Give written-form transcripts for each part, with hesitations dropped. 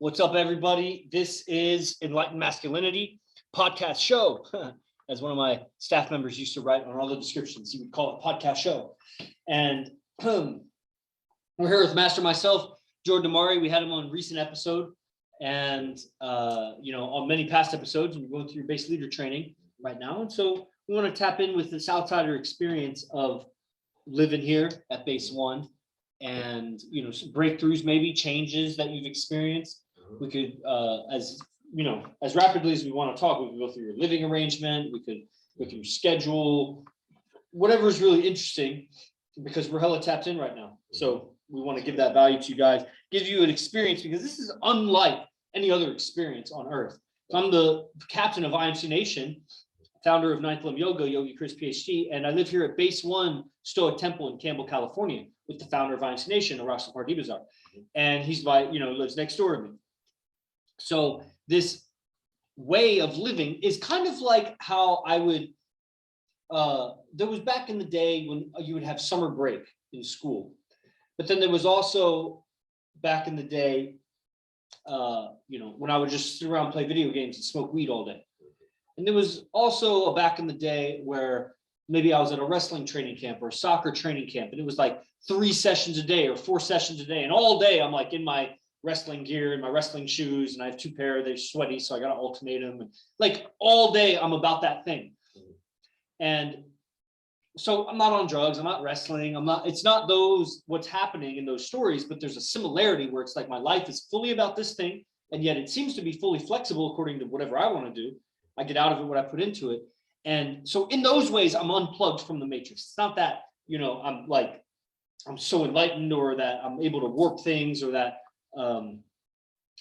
What's up, everybody? This is Enlightened Masculinity podcast show. As one of my staff members used to write on all the descriptions, he would call it podcast show. And we're here with MasterMyCellf, Jordan Demari. We had him on a recent episode, and on many past episodes, and you're going through your base leader training right now. And so we want to tap in with this outsider experience of living here at base one, and some breakthroughs, maybe changes that you've experienced. We could, as rapidly as we want to talk, we could go through your living arrangement, we could go through your schedule, whatever is really interesting, because we're hella tapped in right now. So we want to give that value to you guys, give you an experience, because this is unlike any other experience on earth. So I'm the captain of IMC Nation, founder of Ninth Limb Yoga, Yogi Chris PhD, and I live here at Base One Stoic Temple in Campbell, California, with the founder of IMC Nation, Arash Pardibazar. And he's lives next door to me. So this way of living is kind of like how I would, there was back in the day when you would have summer break in school, but then there was also back in the day, when I would just sit around and play video games and smoke weed all day. And there was also a back in the day where maybe I was at a wrestling training camp or a soccer training camp, and it was like 3 sessions a day or 4 sessions a day. And all day I'm like in my wrestling gear and my wrestling shoes, and I have 2 pair, they're sweaty, so I got to alternate them. And like all day I'm about that thing. And so I'm not on drugs, I'm not wrestling, it's not what's happening in those stories, but there's a similarity where it's like my life is fully about this thing, and yet it seems to be fully flexible according to whatever I want to do. I get out of it what I put into it. And so in those ways, I'm unplugged from the matrix. It's not that, I'm so enlightened, or that I'm able to work things, or that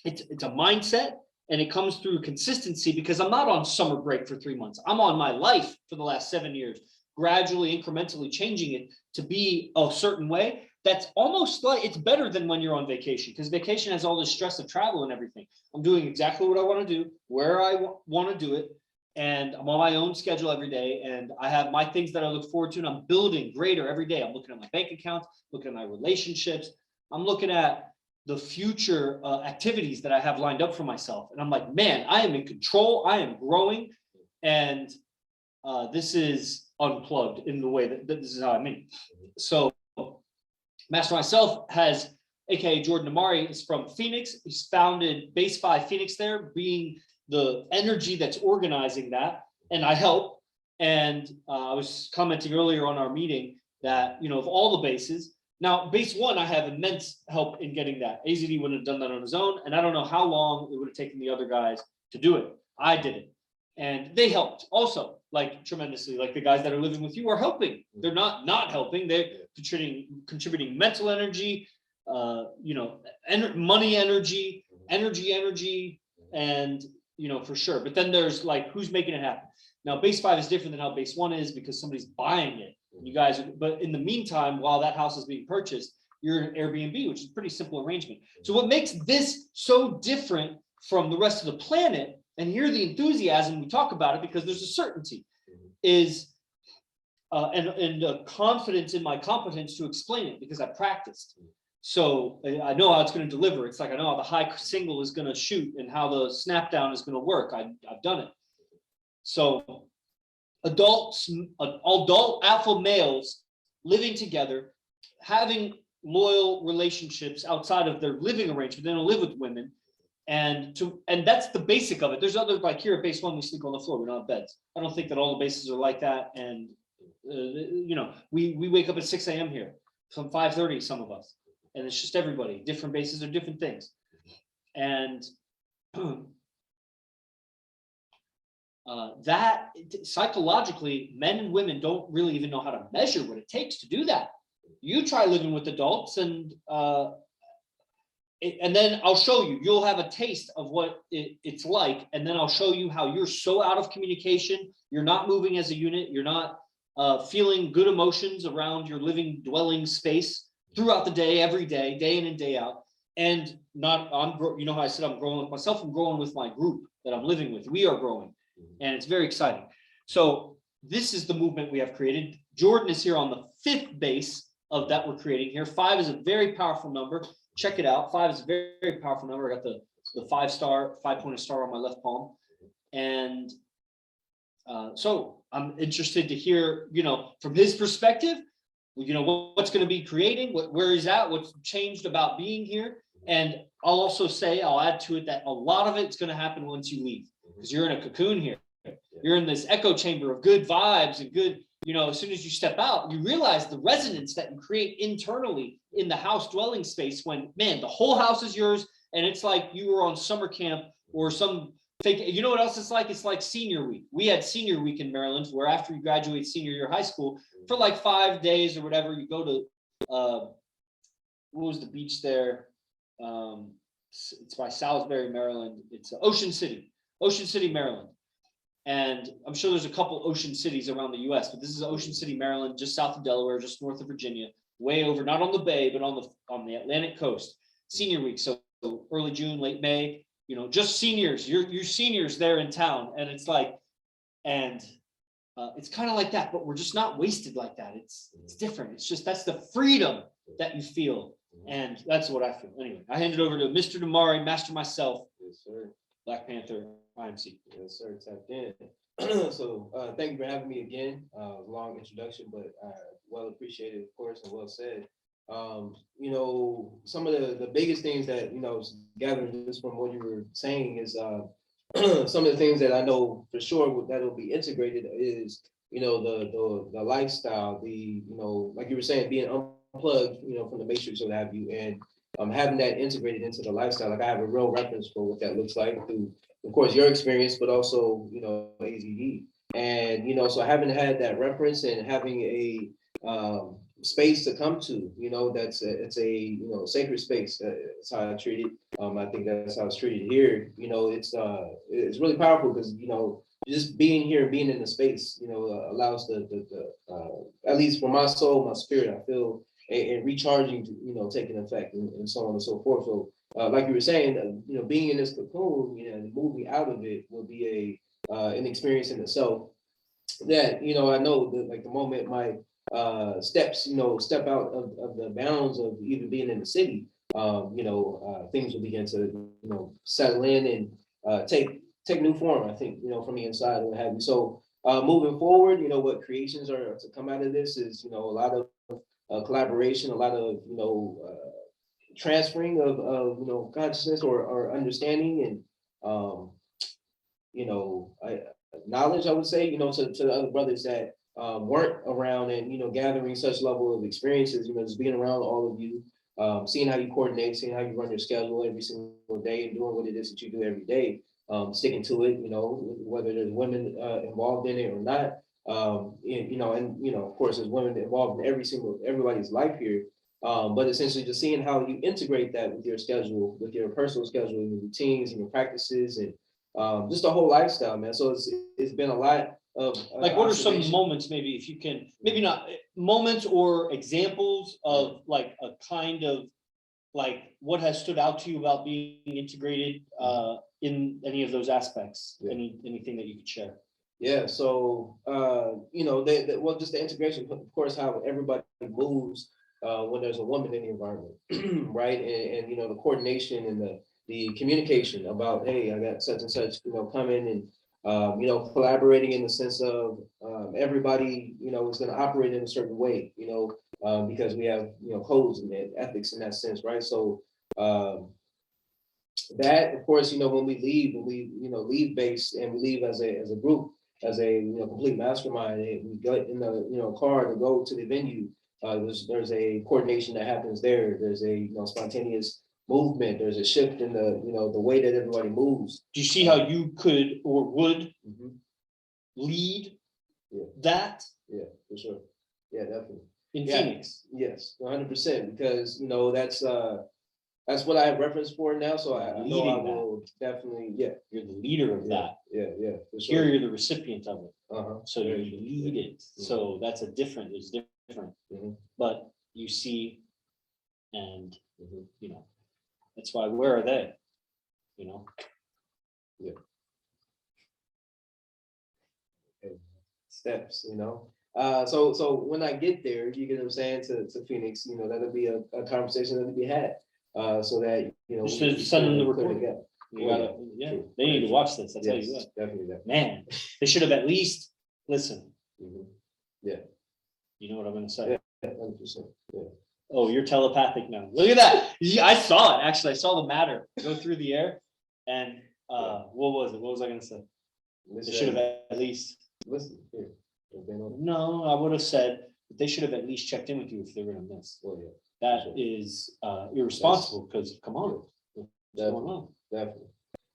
it's a mindset, and it comes through consistency, because I'm not on summer break for 3 months. I'm on my life for the last 7 years, gradually, incrementally changing it to be a certain way. That's almost like it's better than when you're on vacation, because vacation has all this stress of travel and everything. I'm doing exactly what I want to do, where I want to do it. And I'm on my own schedule every day, and I have my things that I look forward to, and I'm building greater every day. I'm looking at my bank accounts, looking at my relationships. I'm looking at the future activities that I have lined up for myself. And I'm like, man, I am in control. I am growing. And this is unplugged in the way that this is how I mean. So MasterMyCellf has, a.k.a. Jordan Demari, is from Phoenix. He's founded Base 5 Phoenix there, being the energy that's organizing that, and I help. And I was commenting earlier on our meeting that, of all the bases, now base one, I have immense help in getting that. AZD wouldn't have done that on his own, and I don't know how long it would have taken the other guys to do it. I did it, and they helped also, like tremendously. Like the guys that are living with you are helping. They're not helping. They're contributing mental energy, money energy, energy, and for sure. But then there's like, who's making it happen? Now, base 5 is different than how base 1 is, because somebody's buying it. You guys, but in the meantime, while that house is being purchased, you're an Airbnb, which is a pretty simple arrangement. So what makes this so different from the rest of the planet, and here the enthusiasm, we talk about it because there's a certainty, is and a confidence in my competence to explain it, because I practiced. So I know how it's going to deliver. It's like I know how the high single is going to shoot and how the snap down is going to work. I've done it. So adult alpha males living together, having loyal relationships outside of their living arrangement. They don't live with women, and that's the basic of it. There's other, like here at base 1, we sleep on the floor. We don't have beds. I don't think that all the bases are like that. And we wake up at 6 a.m. here, from 5:30, some of us. And it's just everybody. Different bases are different things. And that psychologically, men and women don't really even know how to measure what it takes to do that. You try living with adults, and then I'll show you. You'll have a taste of what it's like, and then I'll show you how you're so out of communication. You're not moving as a unit. You're not feeling good emotions around your living, dwelling space throughout the day, every day, day in and day out. And how I said I'm growing with myself, I'm growing with my group that I'm living with. We are growing, and it's very exciting. So this is the movement we have created. Jordan is here on the 5th base of that we're creating here. 5 is a very powerful number. check it out. 5 is a very, very powerful number. I got the 5-pointed star on my left palm. And so I'm interested to hear, from his perspective, what's going to be creating, where he's at, what's changed about being here. And I'll add to it that a lot of it's going to happen once you leave, because you're in a cocoon here. You're in this echo chamber of good vibes and good, as soon as you step out, you realize the resonance that you create internally in the house dwelling space when, man, the whole house is yours. And it's like you were on summer camp or some fake, what else it's like? It's like senior week. We had senior week in Maryland, where after you graduate senior year high school, for like 5 days or whatever, you go to, what was the beach there? It's by Salisbury, Maryland. It's Ocean City, Maryland. And I'm sure there's a couple ocean cities around the US, but this is Ocean City, Maryland, just south of Delaware, just north of Virginia, way over, not on the bay, but on the Atlantic coast. Senior week, so early June, late May, just seniors, you're seniors there in town. And it's like, it's kind of like that, but we're just not wasted like that. It's different. It's just, that's the freedom that you feel. And that's what I feel. Anyway, I hand it over to Mr. Demari, MasterMyCellf. Yes, sir. Black Panther, IMC. Yes, sir. Tapped in. So thank you for having me again. Long introduction, but well appreciated, of course, and well said. Some of the biggest things that, gathering just from what you were saying is some of the things that I know for sure that'll be integrated is, the lifestyle, like you were saying, being unplugged, from the matrix or what have you, and having that integrated into the lifestyle. Like I have a real reference for what that looks like through, of course, your experience, but also, AZD. And, so having had that reference and having a space to come to, it's a sacred space. That's how I treat it. I think that's how it's treated here. It's really powerful because just being here, being in the space, allows the at least for my soul, my spirit, I feel and recharging, taking effect and so on and so forth. So like you were saying, being in this cocoon, and moving out of it will be an experience in itself. That I know that like the moment my steps, step out of the bounds of even being in the city, things will begin to, settle in and take new form, I think, from the inside and what have you. So moving forward, what creations are to come out of this is, a lot of collaboration, a lot of, transferring of consciousness or understanding and, knowledge, I would say, to the other brothers that weren't around and, gathering such level of experiences, just being around all of you, seeing how you coordinate, seeing how you run your schedule every single day and doing what it is that you do every day, sticking to it, whether there's women involved in it or not, and, of course, there's women involved in everybody's life here. But essentially just seeing how you integrate that with your schedule, with your personal schedule, and your routines and your practices and just the whole lifestyle, man. So it's been a lot of like, what are some moments, maybe if you can, maybe not moments or examples of like a kind of like what has stood out to you about being integrated in any of those aspects? Yeah. Anything that you could share? Yeah, so well, just the integration, of course, how everybody moves when there's a woman in the environment, right? And the coordination and the communication about, hey, I got such and such, coming and collaborating in the sense of everybody, is going to operate in a certain way, because we have codes and ethics in that sense, right? So that, of course, when we leave base and we leave as a group, as a complete mastermind, and we get in the car to go to the venue. There's a coordination that happens there. There's a spontaneous movement. There's a shift in the way that everybody moves. Do you see how you could or would lead that? Yeah, for sure. Yeah, definitely. In Phoenix. Yes, 100%. Because that's what I have reference for now. So I know I will definitely, you're the leader of that. Yeah, for sure. Here you're the recipient of it. So you Very lead it. So that's it's different. But you see, and that's why, where are they? Yeah. Okay. Steps, so when I get there, you get what I'm saying, to Phoenix, that'll be a conversation that'll be had. so that, you know. Just we to can send them the clear recording. gap. You gotta, yeah, they need to watch this, I tell you Yes, what, definitely that. man, they should have at least, listen, Mhm. Yeah, you know what I'm gonna say? 100%. Yeah. Oh, you're telepathic now. Look at that. Yeah, I saw it, actually. I saw the matter go through the air. And what was it? What was I gonna say? They should have at least. Listen, here. No, I would have said that they should have at least checked in with you if they were gonna miss. Oh, yeah. That is irresponsible, because come on. What's going on? Definitely.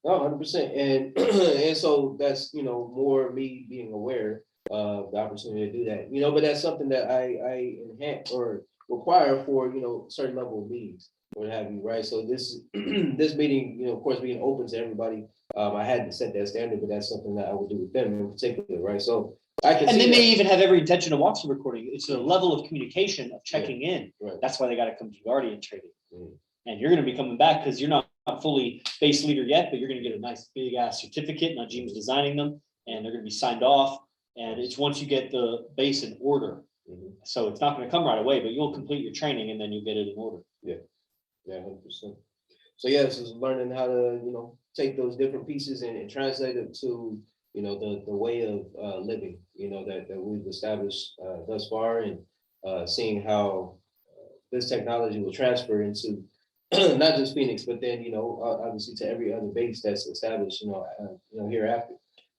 No, 100%. And and so that's, you know, more me being aware of the opportunity to do that. You know, but that's something that I enhance or require for, you know, certain level of meetings or what have you, right? So this this meeting, you know, of course, being open to everybody, I had to set that standard, but that's something that I would do with them in particular, right? So I can And see then that. they even have every intention to watch the recording. It's a level of communication of checking in. Right. That's why they gotta come to Guardian training. Mhm. And you're gonna be coming back because you're not fully base leader yet, but you're gonna get a nice big ass certificate. Najim's designing them and they're gonna be signed off. And it's once you get the base in order. Mhm. So it's not gonna come right away, but you'll complete your training and then you'll get it in order. Yeah, 100%. So yes, it's learning how to, you know, take those different pieces and translate it to, you know, the way of living, you know, that we've established thus far, and seeing how this technology will transfer into not just Phoenix, but then, you know, obviously to every other base that's established, you know, hereafter,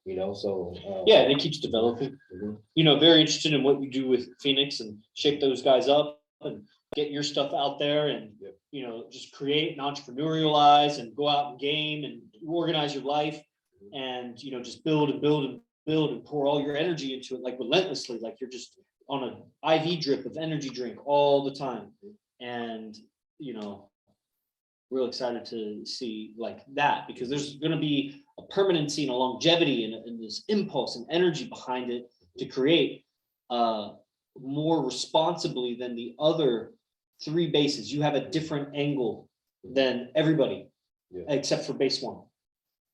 you know, so. Yeah, and it keeps developing. Mhm. You know, very interested in what you do with Phoenix and shake those guys up and get your stuff out there and, Yep. you know, just create and entrepreneurialize and go out and game and organize your life and, you know, just build and build and build and pour all your energy into it, like relentlessly, like you're just on an IV drip of energy drink all the time. And, you know, real excited to see like that, because there's going to be a permanency and a longevity and this impulse and energy behind it to create more responsibly than the other three bases. You have a different angle than everybody, except for base one.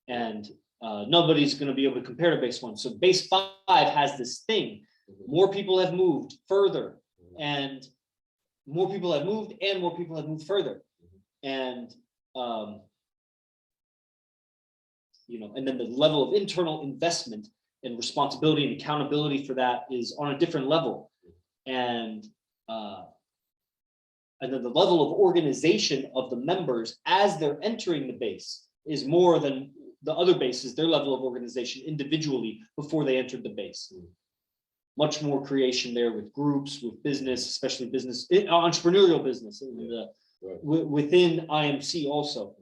And nobody's going to be able to compare to base one. So base 5 has this thing. More people have moved further, and more people have moved, and more people have moved further. And you know, and then the level of internal investment and responsibility and accountability for that is on a different level. And then the level of organization of the members as they're entering the base is more than the other bases, their level of organization individually before they entered the base. Much more creation there with groups, with business, especially business, entrepreneurial business, and within IMC also.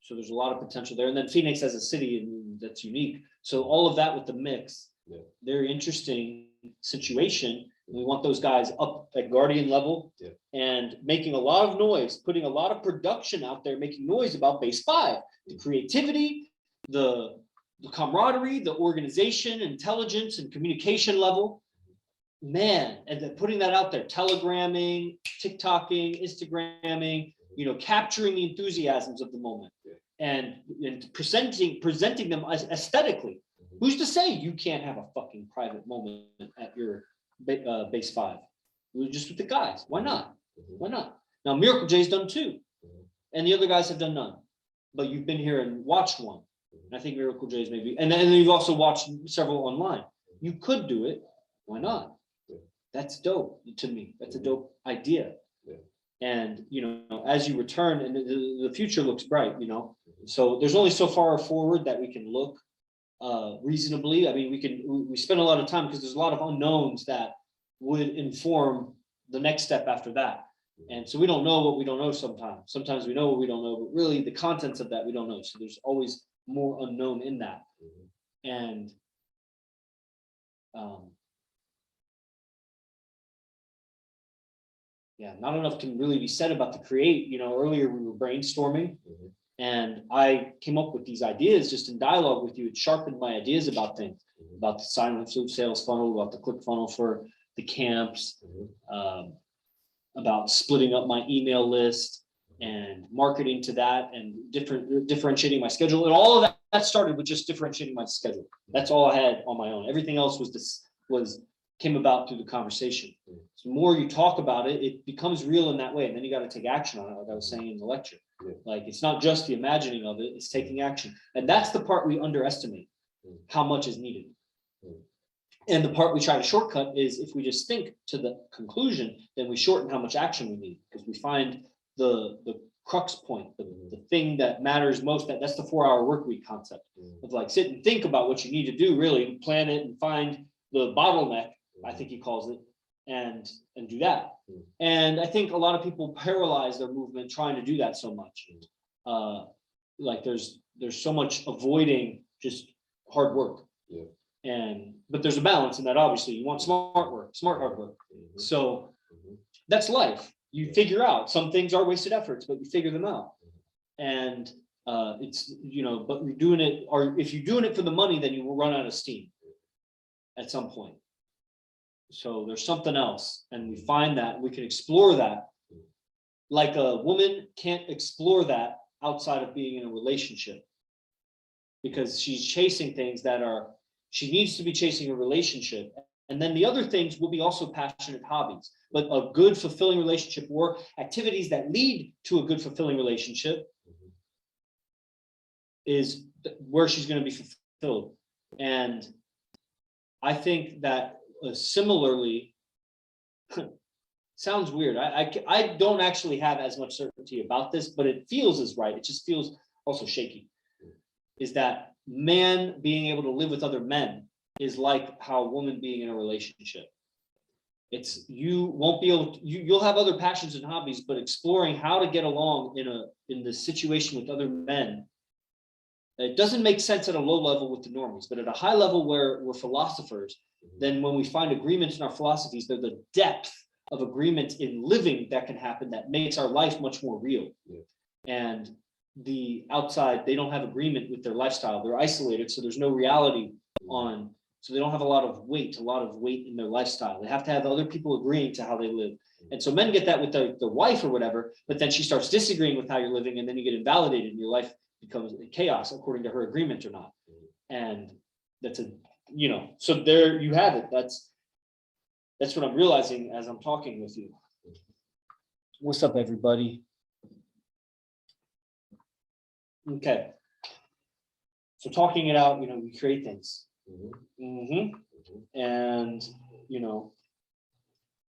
So there's a lot of potential there. And then Phoenix as a city, and that's unique. So all of that with the mix, very interesting situation. We want those guys up at Guardian level and making a lot of noise, putting a lot of production out there, making noise about base 5, the creativity, the camaraderie, the organization, intelligence, and communication level. Man, and then putting that out there, telegramming, TikToking, Instagramming, you know, capturing the enthusiasms of the moment and presenting them as aesthetically. Who's to say you can't have a fucking private moment at your base 5? Just with the guys. Why not? Why not? Now, Miracle J's done 2, and the other guys have done none. But you've been here and watched one. And I think Miracle J's maybe, and then you've also watched several online. You could do it. Why not? That's dope to me. That's a dope idea. And, you know, as you return, and the future looks bright, you know, so there's only so far forward that we can look reasonably. I mean, we spend a lot of time because there's a lot of unknowns that would inform the next step after that. And so we don't know what we don't know sometimes. Sometimes we know what we don't know, but really the contents of that we don't know. So there's always more unknown in that. And yeah, not enough can really be said about the create. You know, earlier we were brainstorming and I came up with these ideas just in dialogue with you. It sharpened my ideas about things, about the silent food sales funnel, about the click funnel for the camps, about splitting up my email list and marketing to that and differentiating my schedule. And all of that started with just differentiating my schedule. That's all I had on my own. Everything else was came about through the conversation. So the more you talk about it, it becomes real in that way. And then you got to take action on it, like I was saying in the lecture. Like, it's not just the imagining of it, it's taking action. And that's the part we underestimate, how much is needed. And the part we try to shortcut is if we just think to the conclusion, then we shorten how much action we need, because we find the crux point, the thing that matters most. That's the 4-hour work week concept of like, sit and think about what you need to do, really plan it and find the bottleneck, I think he calls it, and do that. And I think a lot of people paralyze their movement trying to do that so much. Like there's so much avoiding just hard work. But there's a balance in that. Obviously, you want smart hard work. So that's life. You figure out some things are wasted efforts, but you figure them out. And it's, but you're doing it, or if you're doing it for the money, then you will run out of steam at some point. So there's something else, and we find that we can explore that. Like a woman can't explore that outside of being in a relationship, because she's chasing things that are, she needs to be chasing a relationship. And then the other things will be also passionate hobbies, but a good, fulfilling relationship or activities that lead to a good, fulfilling relationship is where she's going to be fulfilled. And I think that similarly, sounds weird. I don't actually have as much certainty about this, but it feels as right. It just feels also shaky. Is that man being able to live with other men is like how a woman being in a relationship. It's, you won't be able to, you'll have other passions and hobbies, but exploring how to get along in the situation with other men, it doesn't make sense at a low level with the normies, but at a high level where we're philosophers, then when we find agreements in our philosophies, they're the depth of agreement in living that can happen that makes our life much more real. And the outside, they don't have agreement with their lifestyle. They're isolated, so there's no reality on, so they don't have a lot of weight in their lifestyle. They have to have other people agreeing to how they live. And so men get that with their wife or whatever, but then she starts disagreeing with how you're living, and then you get invalidated and your life becomes chaos according to her agreement or not. And that's so there you have it. That's what I'm realizing as I'm talking with you. What's up, everybody? Okay. So talking it out, we create things. And,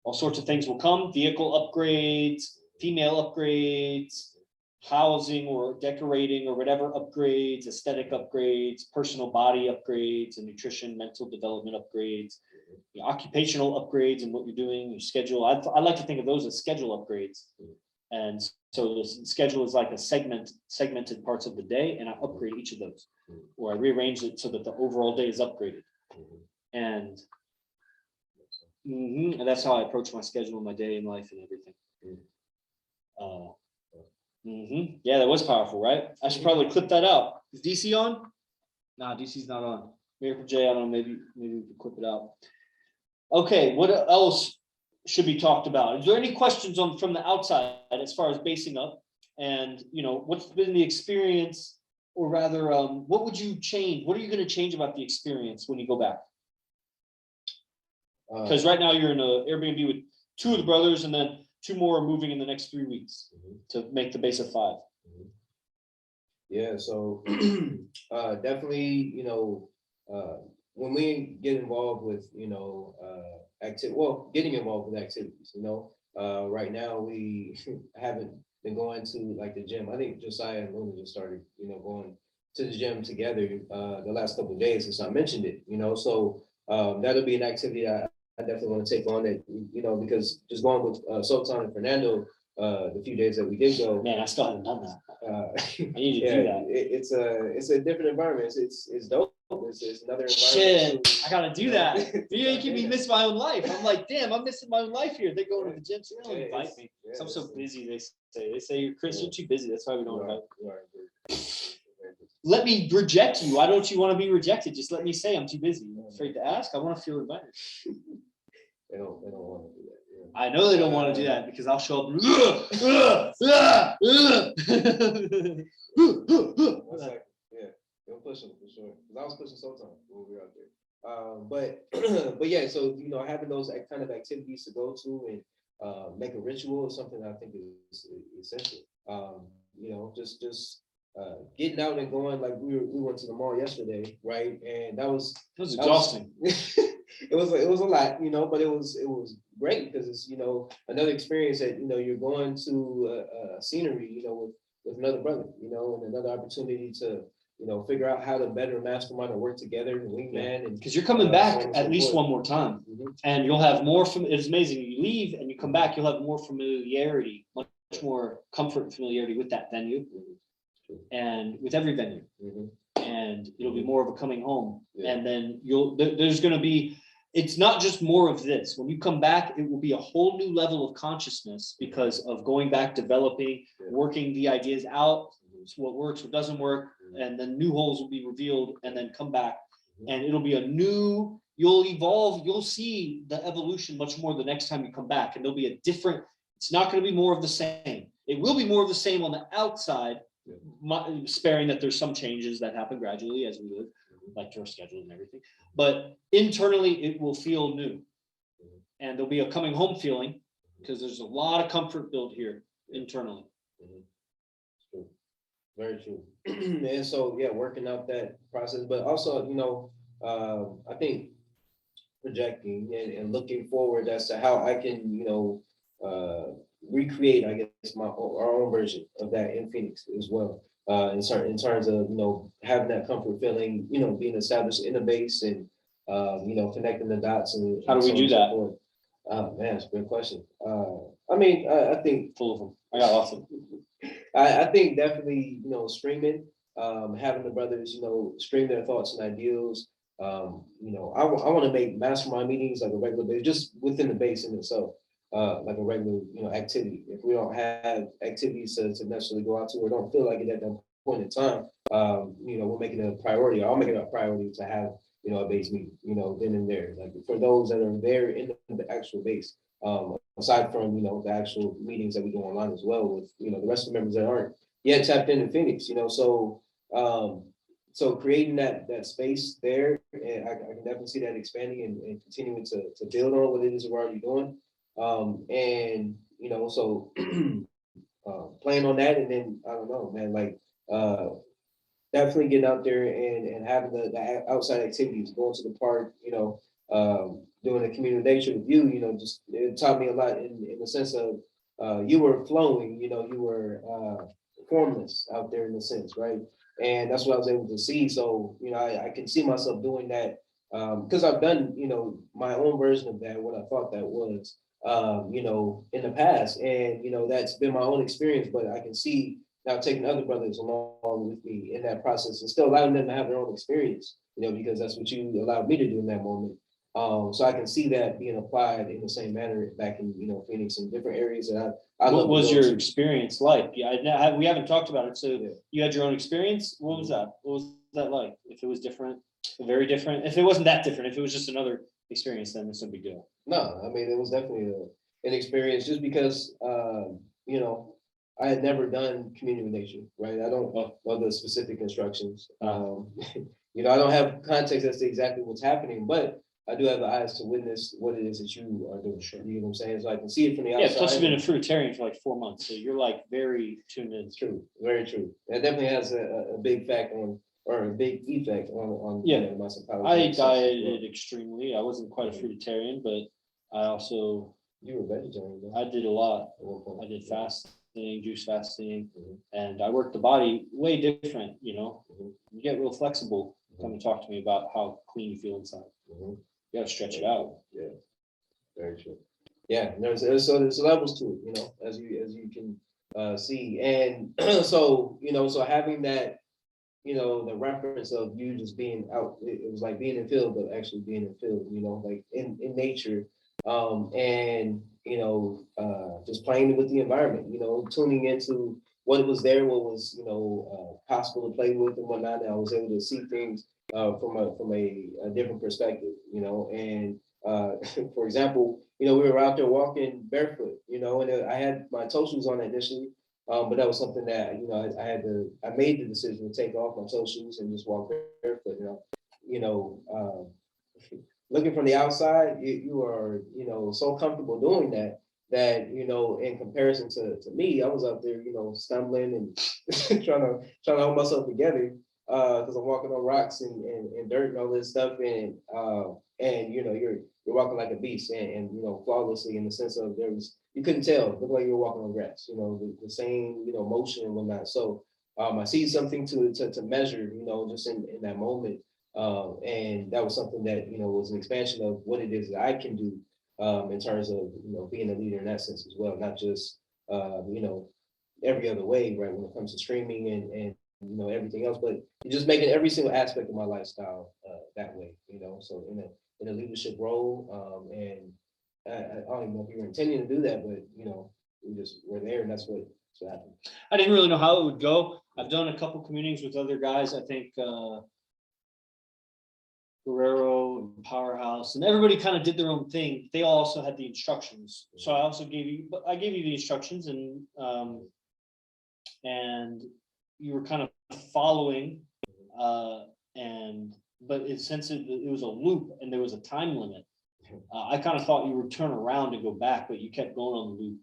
all sorts of things will come, vehicle upgrades, female upgrades, housing or decorating or whatever upgrades, aesthetic upgrades, personal body upgrades, and nutrition, mental development upgrades, occupational upgrades, and what you're doing, your schedule. I like to think of those as schedule upgrades. And so the schedule is like a segmented parts of the day, and I upgrade each of those, or I rearrange it so that the overall day is upgraded. And that's how I approach my schedule, my day, and life, and everything. Yeah, that was powerful, right? I should probably clip that out. Is DC on? Nah, DC's not on. Miracle J, I don't know, maybe we can clip it out. Okay, what else should be talked about? Is there any questions from the outside as far as basing up? And what's been the experience, or rather, what would you change? What are you going to change about the experience when you go back? Because right now you're in an Airbnb with 2 of the brothers, and then 2 more are moving in the next 3 weeks to make the base of 5. Yeah, so definitely, when we get involved with, getting involved with activities, right now we haven't been going to like the gym. I think Josiah and Luna just started, going to the gym together the last couple of days since I mentioned it, so that'll be an activity I definitely want to take on it, because just going with Sultan and Fernando the few days that we did go. Man, I still haven't done that. I need to do that. It's a different environment. It's dope. It's another environment. Shit, I gotta do that. You're making me miss my own life. I'm like, damn, I'm missing my own life here. They're going to the gym, so they don't invite me. So I'm so busy. They say, Chris, you're too busy. That's why we don't invite you. Let me reject you. Why don't you want to be rejected? Just let me say I'm too busy. I'm afraid to ask. I want to feel invited. They don't want to do that. Yeah. I know they don't want to do that because I'll show up. 1 second. Yeah, they'll push them for sure. Because I was pushing Sultan when we were out there. But but yeah, so having those kind of activities to go to and make a ritual is something I think is essential. Just getting out and going, like we went to the mall yesterday, right? And It was exhausting. It was a lot, but it was great because it's another experience that you're going to a scenery, with another brother, and another opportunity to figure out how to better mastermind and work together and wingman. And because you're coming back so at least forth. one more time, Mhm. and you'll have more from. It's amazing. You leave and you come back, you'll have more familiarity, much more comfort and familiarity with that venue, and with every venue. Mhm. And it'll be more of a coming home. Yeah. And then there's going to be, it's not just more of this. When you come back, it will be a whole new level of consciousness because of going back, developing, working the ideas out, what works, what doesn't work, and then new holes will be revealed and then come back. And it'll be you'll evolve, you'll see the evolution much more the next time you come back. And there'll be a different, it's not going to be more of the same. It will be more of the same on the outside, sparing that there's some changes that happen gradually as we live, like to our schedule and everything. But internally, it will feel new. And there'll be a coming home feeling because there's a lot of comfort built here internally. True. Very true. And so, yeah, working out that process, but also, I think projecting and looking forward as to how I can, recreate, I guess, our own version of that in Phoenix as well. In terms of having that comfort feeling, being established in the base and connecting the dots and How do we so do on and so that? forth. Man, it's a good question. I think Full of them. I got lots of them. I think definitely, streaming, having the brothers, stream their thoughts and ideals. I want to make mastermind meetings like a regular base, just within the base in itself, like a regular, activity. If we don't have activities to necessarily go out to or don't feel like it at that point in time, we'll make it a priority. I'll make it a priority to have, a base meeting, then and there. Like for those that are there in the actual base. Aside from the actual meetings that we do online as well with the rest of the members that aren't yet tapped into Phoenix, so creating that space there, and I can definitely see that expanding and continuing to build on what it is we're already doing, and so playing on that, and then I don't know, man, like definitely getting out there and having the outside activities, going to the park, doing a community nature review, just it taught me a lot in the sense of you were flowing, you were formless out there in a sense, right? And that's what I was able to see. So, I can see myself doing that because I've done, my own version of that, what I thought that was, in the past. And, that's been my own experience, but I can see now taking other brothers along with me in that process and still allowing them to have their own experience, because that's what you allowed me to do in that moment. So I can see that being applied in the same manner back in Phoenix and different areas that I What was your to. experience like? Yeah, we haven't talked about it. So you had your own experience. What was that? What was that like? If it was different, very different. If it wasn't that different, if it was just another experience, then it's no big deal. No, I mean it was definitely an experience just because I had never done community nature, right? I don't know the specific instructions. I don't have context as to exactly what's happening, but I do have the eyes to witness what it is that you are doing. Sure. You know what I'm saying? So I can see it from the outside. Yeah, plus you've been a fruitarian for like 4 months, so you're like very tuned in. It's true, very true. It definitely has a big fact on, or a big effect on my psychology. I dieted extremely. I wasn't quite a fruitarian, but I also you were vegetarian. Though. I did a lot. I did fasting, juice fasting, and I worked the body way different. You get real flexible. Come and talk to me about how clean you feel inside. You gotta stretch it out. Yeah, very true. Yeah, there's levels to it, as you can see, and so so having that, the reference of you just being out, it was like being in field, but actually being in field, like in nature, and just playing with the environment, tuning into what was there, what was possible to play with and whatnot. And I was able to see things from a different perspective, and for example, we were out there walking barefoot, and I had my toe shoes on initially, but that was something that I made the decision to take off my toe shoes and just walk barefoot, looking from the outside, you are, so comfortable doing that, in comparison to me, I was out there, stumbling and trying to hold myself together, because I'm walking on rocks and dirt and all this stuff. And you're walking like a beast and flawlessly, in the sense of you couldn't tell, it looked like you were walking on grass, the same, motion and whatnot. So I see something to measure, just in that moment. And that was something that, was an expansion of what it is that I can do, in terms of, being a leader in that sense as well, not just, every other way, right, when it comes to streaming and everything else, but just making every single aspect of my lifestyle that way, so in a leadership role. And I don't even know if you were intending to do that, but, we just were there, and that's what happened. I didn't really know how it would go. I've done a couple communities with other guys. I think Guerrero and Powerhouse, and everybody kind of did their own thing. They also had the instructions. So I also gave you the instructions, and you were kind of following, but since it was a loop and there was a time limit, I kind of thought you would turn around and go back, but you kept going on the loop,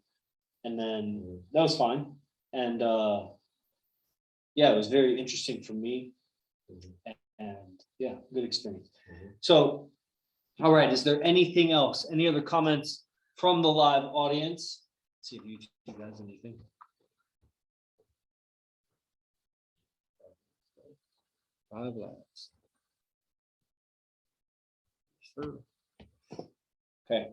and then that was fine. And yeah, it was very interesting for me, and yeah, good experience. So, all right, is there anything else? Any other comments from the live audience? Let's see if you guys anything. Five lives. Sure. Okay, I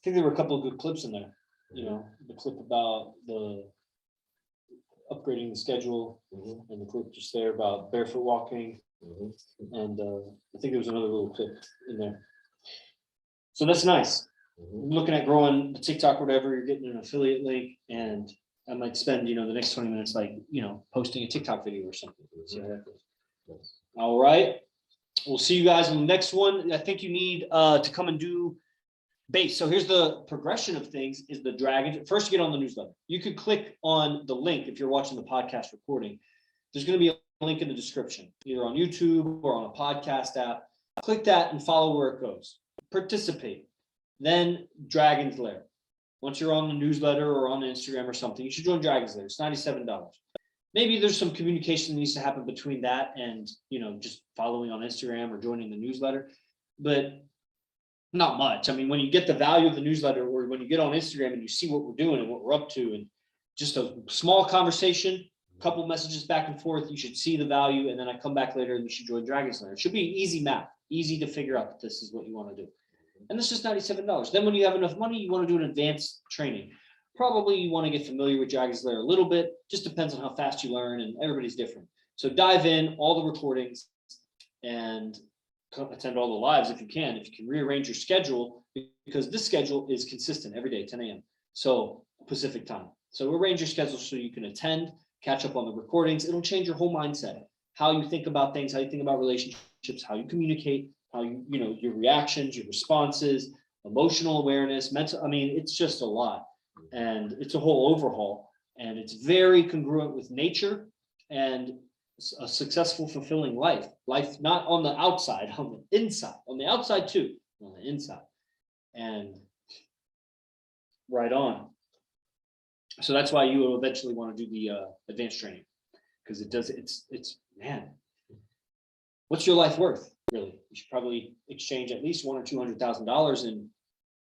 think there were a couple of good clips in there. The clip about the upgrading the schedule, and the clip just there about barefoot walking, and I think there was another little clip in there. So that's nice. Looking at growing the TikTok, whatever, you're getting an affiliate link, and I might spend the next 20 minutes posting a TikTok video or something. See how that goes. All right, we'll see you guys on the next one. I think you need to come and do base. So here's the progression of things: is the dragon. First, you get on the newsletter. You could click on the link if you're watching the podcast recording. There's going to be a link in the description, either on YouTube or on a podcast app. Click that and follow where it goes. Participate. Then Dragon's Lair. Once you're on the newsletter or on Instagram or something, you should join Dragon's Lair. It's $97. Maybe there's some communication that needs to happen between that and just following on Instagram or joining the newsletter, but not much. I mean, when you get the value of the newsletter, or when you get on Instagram and you see what we're doing and what we're up to, and just a small conversation, a couple messages back and forth, you should see the value. And then I come back later and you should join Dragon's Lair. It should be easy math, easy to figure out that this is what you want to do. And this is $97. Then when you have enough money, you want to do an advanced training. Probably you want to get familiar with Dragon's Lair a little bit. Just depends on how fast you learn, and everybody's different. So dive in, all the recordings, and attend all the lives if you can. If you can rearrange your schedule, because this schedule is consistent every day, 10 a.m. So Pacific time. So arrange your schedule so you can attend, catch up on the recordings. It'll change your whole mindset, how you think about things, how you think about relationships, how you communicate, how your reactions, your responses, emotional awareness, mental. I mean, it's just a lot, and it's a whole overhaul, and it's very congruent with nature and a successful, fulfilling life not on the outside, on the inside, on the outside too, on the inside. And right on. So that's why you will eventually want to do the advanced training, because it's man, what's your life worth? Really, you should probably exchange at least $100,000 or $200,000 in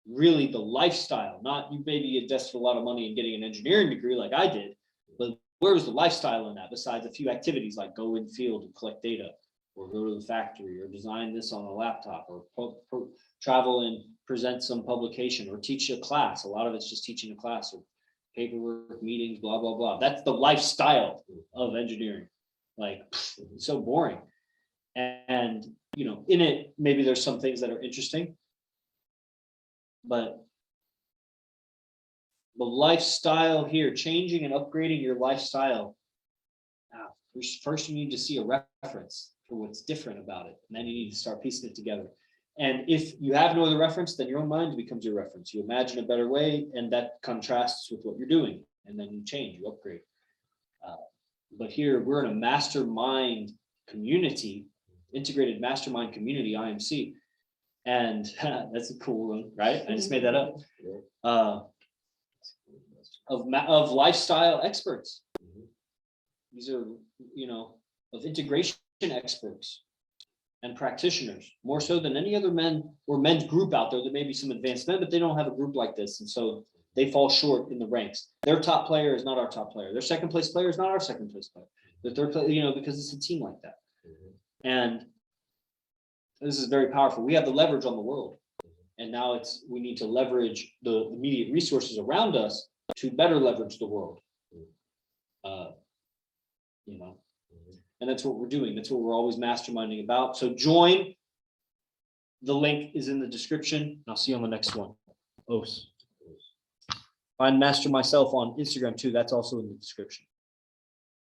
really the lifestyle. Not you maybe invested a lot of money in getting an engineering degree like I did, but where was the lifestyle in that, besides a few activities like go in field and collect data, or go to the factory, or design this on a laptop, or travel and present some publication, or teach a class. A lot of it's just teaching a class, or paperwork, meetings, blah, blah, blah. That's the lifestyle of engineering. Like, it's so boring. And, in it, maybe there's some things that are interesting, but the lifestyle here, changing and upgrading your lifestyle. Now, first you need to see a reference for what's different about it. And then you need to start piecing it together. And if you have no other reference, then your own mind becomes your reference. You imagine a better way, and that contrasts with what you're doing. And then you change, you upgrade. But here we're in a mastermind community, integrated mastermind community, IMC. And that's a cool one, right? I just made that up. Of lifestyle experts. These are, of integration experts and practitioners, more so than any other men or men's group out there. There may be some advanced men, but they don't have a group like this. And so they fall short in the ranks. Their top player is not our top player. Their second place player is not our second place player. The third player, because it's a team like that. And this is very powerful. We have the leverage on the world. And now we need to leverage the immediate resources around us to better leverage the world. And that's what we're doing. That's what we're always masterminding about. So join. The link is in the description. I'll see you on the next one. Find MasterMyCellf on Instagram too. That's also in the description.